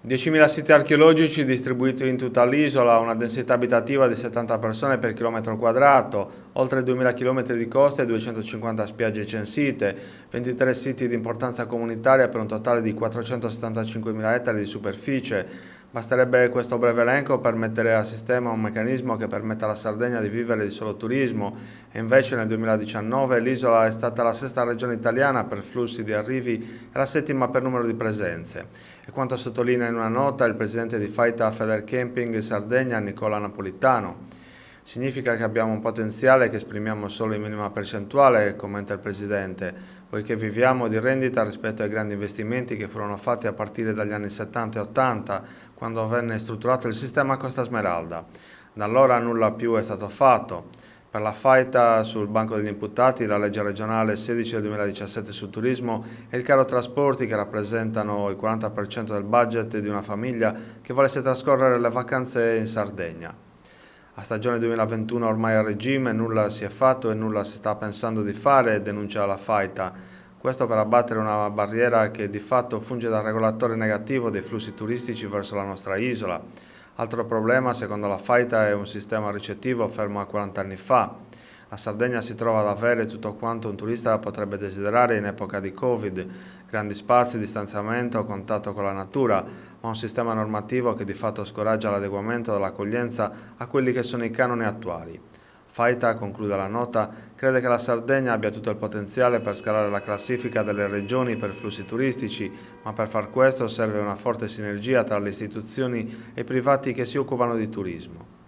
10.000 siti archeologici distribuiti in tutta l'isola, una densità abitativa di 70 persone per chilometro quadrato, oltre 2.000 km di coste e 250 spiagge censite, 23 siti di importanza comunitaria per un totale di 475.000 ettari di superficie. Basterebbe questo breve elenco per mettere a sistema un meccanismo che permetta alla Sardegna di vivere di solo turismo, e invece nel 2019 l'isola è stata la sesta regione italiana per flussi di arrivi e la settima per numero di presenze. E quanto sottolinea in una nota il presidente di Faita Federcamping Sardegna, Nicola Napolitano. Significa che abbiamo un potenziale che esprimiamo solo in minima percentuale, commenta il Presidente, poiché viviamo di rendita rispetto ai grandi investimenti che furono fatti a partire dagli anni 70 e 80, quando venne strutturato il sistema Costa Smeralda. Da allora nulla più è stato fatto. Per la Faita sul banco degli imputati la legge regionale 16 del 2017 sul turismo e il caro trasporti che rappresentano il 40% del budget di una famiglia che volesse trascorrere le vacanze in Sardegna. A stagione 2021 ormai a regime, nulla si è fatto e nulla si sta pensando di fare, denuncia la Faita. Questo per abbattere una barriera che di fatto funge da regolatore negativo dei flussi turistici verso la nostra isola. Altro problema, secondo la Faita, è un sistema ricettivo fermo a 40 anni fa. La Sardegna si trova ad avere tutto quanto un turista potrebbe desiderare in epoca di Covid, grandi spazi, distanziamento, contatto con la natura, ma un sistema normativo che di fatto scoraggia l'adeguamento dell'accoglienza a quelli che sono i canoni attuali. Faita, conclude la nota, crede che la Sardegna abbia tutto il potenziale per scalare la classifica delle regioni per flussi turistici, ma per far questo serve una forte sinergia tra le istituzioni e i privati che si occupano di turismo.